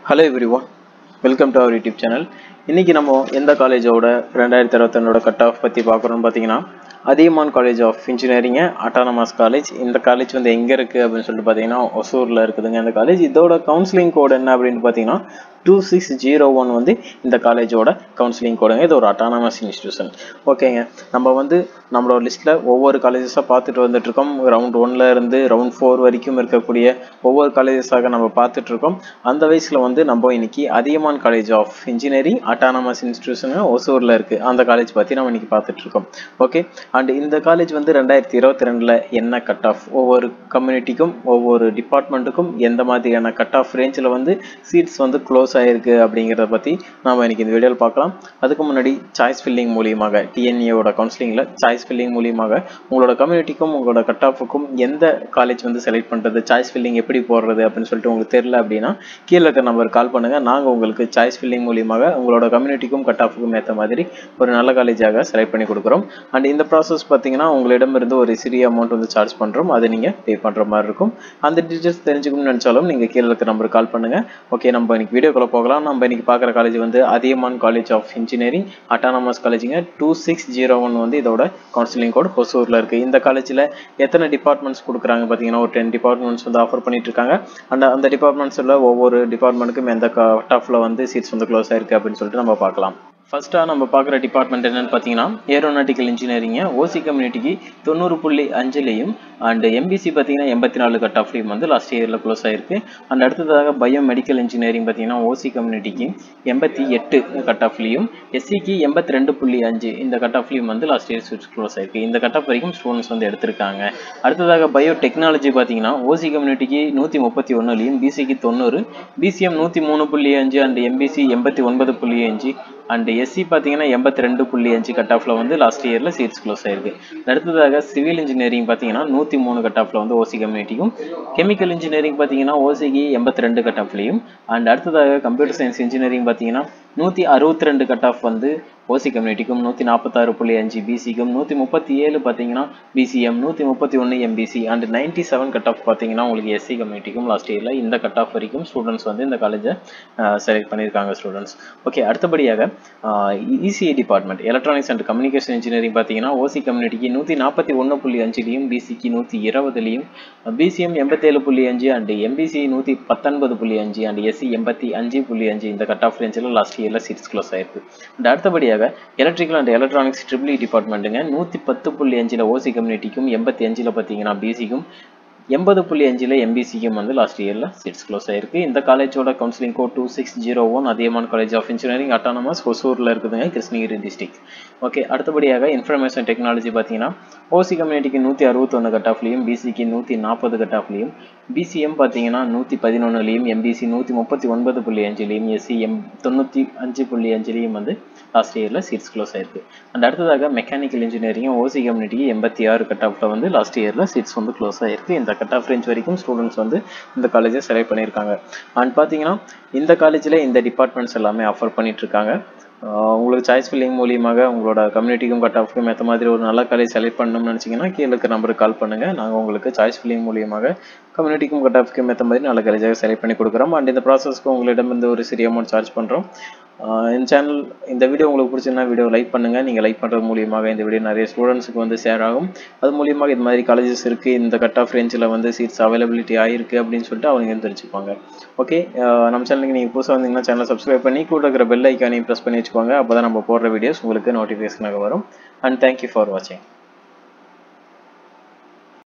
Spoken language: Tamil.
Hello everyone, welcome to our YouTube channel. இன்னைக்கு நம்ம எந்த காலேஜோட 2022 கட் ஆஃப் பத்தி பார்க்கறோம்னு பாத்தீங்கன்னா Adhiyaman college of engineering autonomous college. இந்த காலேஜ் வந்து எங்க இருக்கு அப்படின்னு சொல்லிட்டு பாத்தீங்கன்னா ஒசூர்ல இருக்குதுங்க இந்த காலேஜ். இதோட கவுன்சிலிங் கோட் என்ன அப்படின்னு பாத்தீங்கன்னா 2601 வந்து இந்த காலேஜோட கவுன்சிலிங் கோடுங்க. இது ஒரு அட்டானமஸ் இன்ஸ்டிடியூஷன். ஓகேங்க, நம்ம வந்து நம்மளோட லிஸ்ட்ல ஒவ்வொரு காலேஜஸாக பார்த்துட்டு வந்துட்டு இருக்கோம். ரவுண்ட் 1ல இருந்து ரவுண்ட் 4 வரைக்கும் இருக்கக்கூடிய ஒவ்வொரு காலேஜஸாக நம்ம பார்த்துட்டு இருக்கோம். அந்த வயசுல வந்து நம்ம இன்னைக்கு Adhiyaman college of engineering autonomous institution ஒசூர்ல இருக்கு. அந்த காலேஜ் பத்தி நம்ம இன்னைக்கு பார்த்துட்டு இருக்கோம். ஓகே, அண்ட் இந்த காலேஜ் வந்து 2022ல என்ன கட் ஆஃப், ஒவ்வொரு கம்யூனிட்டிக்கும் ஒவ்வொரு டிபார்ட்மெண்ட்டுக்கும் எந்த மாதிரியான கட் ஆஃப் ரேஞ்சில் வந்து சீட்ஸ் வந்து க்ளோஸ் ஆயிருக்கு அப்படிங்கிறத பத்தி நாம இன்னைக்கு இந்த வீடியோவில் பார்க்கலாம். அதுக்கு முன்னாடி சாய்ஸ் ஃபில்லிங் மூலியமாக டிஎன்ஏவோட கவுன்சிலிங்ல சாய்ஸ் ஃபில்லிங் மூலியமாக உங்களோட கம்யூனிட்டிக்கும் உங்களோட கட் ஆஃபுக்கும் எந்த காலேஜ் வந்து செலக்ட் பண்றது, சாய்ஸ் ஃபில்லிங் எப்படி போடுறது அப்படின்னு சொல்லிட்டு உங்களுக்கு தெரியல அப்படின்னா கீழே இருக்க நம்பர் கால் பண்ணுங்க. நாங்க உங்களுக்கு சாய்ஸ் ஃபில்லிங் மூலியமாக உங்களோட கம்யூனிட்டிக்கும் கட் ஆஃபுக்கும் ஏற்ற மாதிரி ஒரு நல்ல காலேஜாக செலக்ட் பண்ணி கொடுக்குறோம். அண்ட் இந்த ப்ராசஸ் பார்த்தீங்கன்னா உங்களிடம் இருந்து ஒரு சிறிய அமௌண்ட் வந்து சார்ஜ் பண்றோம், அதை நீங்க பே பண்ற மாதிரி இருக்கும். அந்த டீட்டெயில்ஸ் தெரிஞ்சுக்கணும்னு நினைச்சாலும் நீங்க கீழே இருக்க நம்பர் கால் பண்ணுங்க. ஓகே, நம்ம இன்னைக்கு வீடியோக்குள்ள போகலாம். நம்ம இன்னைக்கு பார்க்குற காலேஜ் வந்து அதியமான் காலேஜ் ஆஃப் இன்ஜினியரிங் அட்டானமஸ் காலேஜுங்க. 2601 வந்து இதோட கவுன்சிலிங் கோட் ஒசூர்ல இருக்கு. இந்த காலேஜ்ல எத்தனை டிபார்ட்மெண்ட்ஸ் கொடுக்குறாங்க பார்த்தீங்கன்னா ஒரு 10 டிபார்ட்மெண்ட்ஸ் வந்து ஆஃபர் பண்ணிட்டு இருக்காங்க. அந்த டிபார்ட்மெண்ட்ஸ்ல ஒவ்வொரு டிபார்ட்மெண்ட்டுக்கும் எந்த கட் ஆஃப்ல வந்து சீட்ஸ் வந்து க்ளோஸ் ஆயிருக்கு அப்படின்னு சொல்லிட்டு நம்ம பார்க்கலாம். ஃபர்ஸ்டா நம்ம பார்க்குற டிபார்ட்மெண்ட் என்னன்னு பார்த்தீங்கன்னா ஏரோநாட்டிக்கல் இன்ஜினியரிங். ஓசி கம்யூனிட்டிக்கு 90.5லையும் அண்ட் எம்பிசி பார்த்தீங்கன்னா 84 கட் ஆஃப்லையும் வந்து லாஸ்ட் இயரில் க்ளோஸ் ஆயிருக்கு. அண்ட் அடுத்ததாக பயோ மெடிக்கல் இன்ஜினியரிங் பார்த்தீங்கன்னா ஓசி கம்யூனிட்டிக்கு 88 கட் ஆஃப்லையும் எஸ்சிக்கு 82.5 இந்த கட் ஆஃப்லையும் வந்து லாஸ்ட் இயர் சீட்ஸ் க்ளோஸ் ஆயிருக்கு. இந்த கட் ஆஃப் வரைக்கும் ஸ்டூடெண்ட்ஸ் வந்து எடுத்திருக்காங்க. அடுத்ததாக பயோ டெக்னாலஜி பார்த்தீங்கன்னா ஓசி கம்யூனிட்டிக்கு 131லையும் பிசிக்கு 90, BCM 103.5 and MBC 89.5 and SC பார்த்தீங்கன்னா 82.5 கட் ஆஃப்ல வந்து லாஸ்ட் இயர்ல சீட்ஸ் க்ளோஸ் ஆயிருக்கு. அடுத்ததாக சிவில் இன்ஜினியரிங் பார்த்தீங்கன்னா 103 கட் ஆஃப்ல வந்து ஓசி கம்யூனிட்டியும், கெமிக்கல் இன்ஜினியரிங் பார்த்தீங்கன்னா ஓசிக்கு 82 கட் ஆஃப்லையும், அண்ட் அடுத்ததாக கம்ப்யூட்டர் சயின்ஸ் இன்ஜினியரிங் பார்த்தீங்கன்னா 162 கட் ஆஃப் வந்து ஓசி கம்யூனிட்டிக்கும், 146.5 பிசிக்கும், 137 பார்த்தீங்கன்னா BCM, 131 MBC and 97 cut off பார்த்தீங்கன்னா உங்களுக்கு எஸ்சி கம்யூனிட்டிக்கும் லாஸ்ட் இயர்ல இந்த கட் ஆஃப் வரைக்கும் ஸ்டூடெண்ட்ஸ் வந்து இந்த காலேஜை செலக்ட் பண்ணியிருக்காங்க ஸ்டூடெண்ட்ஸ். ஓகே, அடுத்தபடியாக ECE department electronics and communication engineering பார்த்தீங்கன்னா ஓசி கம்யூனிட்டிக்கு 141.5லையும் பிசிக்கு 120லையும், BCM 87.5 and MBC 119.5 and SC 85.5 இந்த கட் ஆஃப் ரேஞ்சில் லாஸ்ட் இயர்ல சீட்ஸ் க்ளோஸ் ஆயிருக்கு. அண்ட் அடுத்தபடியாக எலக்ட்ரிக்கல் அண்ட் எலக்ட்ரானிக்ஸ் ட்ரிபிள் டிபார்ட்மெண்ட்டுங்க 110.5ல ஓசி கம்யூனிட்டிக்கும், 85ல பார்த்தீங்கன்னா பிசிக்கும், 80.5ல எம்பிசிக்கும் வந்து லாஸ்ட் இயர்ல சீட்ஸ் க்ளோஸ் ஆயிருக்கு. இந்த காலேஜோட counselling code 2601 Adhiyaman college of engineering autonomous ஒசூர்ல இருக்குதுங்க, கிருஷ்ணகிரி டிஸ்ட்ரிக்ட். ஓகே, அடுத்தபடியாக இன்ஃபர்மேஷன் டெக்னாலஜி பார்த்தீங்கன்னா ஓசி கம்யூனிட்டிக்கு 161 கட் ஆஃப்லையும், பிசிக்கு 140 கட் ஆஃப்லையும், பிசிஎம் பார்த்தீங்கன்னா 111லையும், எம்பிசி 139.5லையும், எஸ்சி 95.5லையும் வந்து லாஸ்ட் இயர்ல சீட்ஸ் க்ளோஸ் ஆயிருக்கு. அண்ட் அடுத்ததாக மெக்கானிக்கல் இன்ஜினியரிங் ஓசி கம்யூனிட்டிக்கு 86 கட் ஆஃப்ல வந்து லாஸ்ட் இயர்ல சீட்ஸ் வந்து க்ளோஸ் ஆயிருக்கு. இந்த கட் ஆஃப் ரேஞ்ச் வரைக்கும் ஸ்டூடெண்ட்ஸ் வந்து இந்த காலேஜை செலக்ட் பண்ணியிருக்காங்க. அண்ட் பார்த்தீங்கன்னா இந்த காலேஜில் இந்த டிபார்ட்மெண்ட்ஸ் எல்லாமே ஆஃபர் பண்ணிட்டு இருக்காங்க. உங்களுக்கு சாய்ஸ் ஃபில்லிங் மூலியமாக உங்களோட கம்யூனிட்டிக்கும் கட் ஆஃப்க்கும் ஏற்ற மாதிரி ஒரு நல்ல காலேஜ் செலக்ட் பண்ணணும்னு நினச்சிங்கன்னா கீழே இருக்க நம்பருக்கு கால் பண்ணுங்க. நாங்கள் உங்களுக்கு சாய்ஸ் ஃபில்லிங் மூலியமாக கம்யூனிட்டிக்கும் கட் ஆஃப்க்கும் ஏற்ற மாதிரி நல்ல காலேஜாக செலக்ட் பண்ணி கொடுக்குறோம். அண்ட் இந்த ப்ராசஸ்க்கு உங்களிடம் வந்து ஒரு சிறிய அமௌண்ட் சார்ஜ் பண்ணுறோம். இந்த சேனல் இந்த வீடியோ உங்களுக்கு பிடிச்சிருந்தா வீடியோ லைக் பண்ணுங்க. நீங்கள் லைக் பண்ணுறது மூலியமாக இந்த வீடியோ நிறைய ஸ்டூடெண்ட்ஸுக்கு வந்து ஷேர் ஆகும். அது மூலியமாக இது மாதிரி காலேஜஸ் இருக்குது, இந்த கட் ஆஃப் ரேஞ்சில் வந்து சீட்ஸ் அவைலபிலிட்டி ஆயிருக்கு அப்படின்னு சொல்லிட்டு அவங்க தெரிஞ்சுப்பாங்க. ஓகே, நம்ம சேனலுக்கு நீங்கள் புதுசாக வந்தீங்கன்னா சேனலை சப்ஸ்கிரைப் பண்ணி கூட இருக்கிற பெல் ஐக்கானையும் ப்ரெஸ் பண்ணி வச்சுக்கோங்க. அப்போ தான் நம்ம போடுற வீடியோஸ் உங்களுக்கு நோட்டிஃபிகேஷனாக வரும். அண்ட் தேங்க்யூ ஃபார் வாட்சிங்.